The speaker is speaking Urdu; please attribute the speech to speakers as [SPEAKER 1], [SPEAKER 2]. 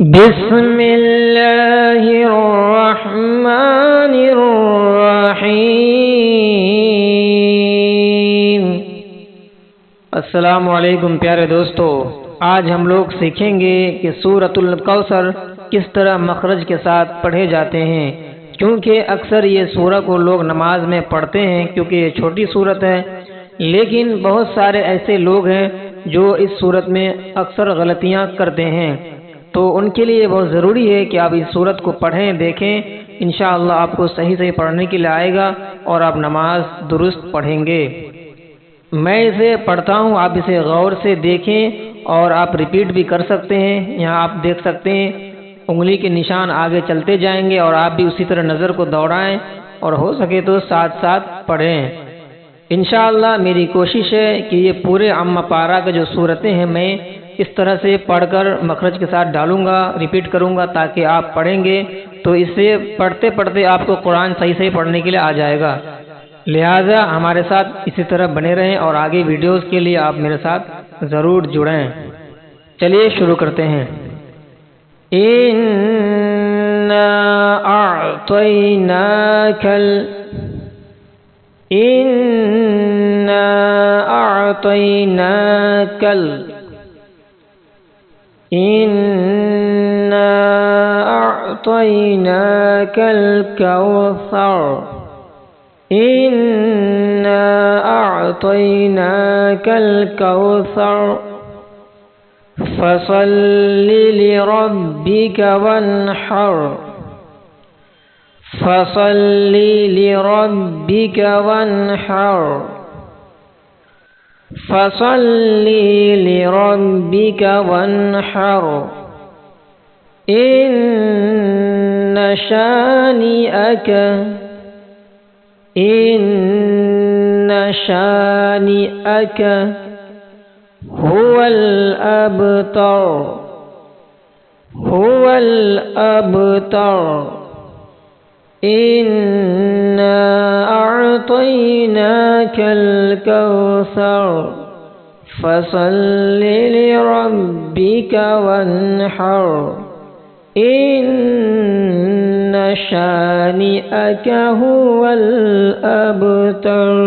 [SPEAKER 1] بسم اللہ الرحمن الرحیم۔ السلام علیکم پیارے دوستو، آج ہم لوگ سیکھیں گے کہ سورۃ الکوثر کس طرح مخرج کے ساتھ پڑھے جاتے ہیں، کیونکہ اکثر یہ سورہ کو لوگ نماز میں پڑھتے ہیں کیونکہ یہ چھوٹی سورت ہے، لیکن بہت سارے ایسے لوگ ہیں جو اس سورت میں اکثر غلطیاں کرتے ہیں، تو ان کے لیے بہت ضروری ہے کہ آپ اس سورت کو پڑھیں، دیکھیں، انشاءاللہ آپ کو صحیح پڑھنے کے لیے آئے گا اور آپ نماز درست پڑھیں گے۔ میں اسے پڑھتا ہوں، آپ اسے غور سے دیکھیں اور آپ ریپیٹ بھی کر سکتے ہیں۔ یہاں آپ دیکھ سکتے ہیں انگلی کے نشان آگے چلتے جائیں گے اور آپ بھی اسی طرح نظر کو دوڑائیں اور ہو سکے تو ساتھ ساتھ پڑھیں۔ انشاءاللہ میری کوشش ہے کہ یہ پورے عامہ پارہ کا جو صورتیں ہیں میں اس طرح سے پڑھ کر مخرج کے ساتھ ڈالوں گا، ریپیٹ کروں گا تاکہ آپ پڑھیں گے تو اس سے پڑھتے پڑھتے آپ کو قرآن صحیح پڑھنے کے لیے آ جائے گا۔ لہٰذا ہمارے ساتھ اسی طرح بنے رہیں اور آگے ویڈیوز کے لیے آپ میرے ساتھ ضرور جڑیں۔ چلیے شروع کرتے ہیں۔ اِنَّا أَعْطَيْنَاكَ الْكَوْثَرَ إِنَّا أَعْطَيْنَاكَ الْكَوْثَرَ فَصَلِّ لِرَبِّكَ وَانْحَرْ فَصَلِّ لِرَبِّكَ وَانْحَرْ فَصَلِّ لِرَبِّكَ وَانْحَرْ إِنَّ شَانِئَكَ هُوَ الْأَبْتَرُ إِنَّا أَعْطَيْنَاكَ الْكَوْثَرَ فَصَلِّ لِرَبِّكَ وَانْحَرْ إِنَّ شَانِئَكَ هُوَ الْأَبْتَرُ۔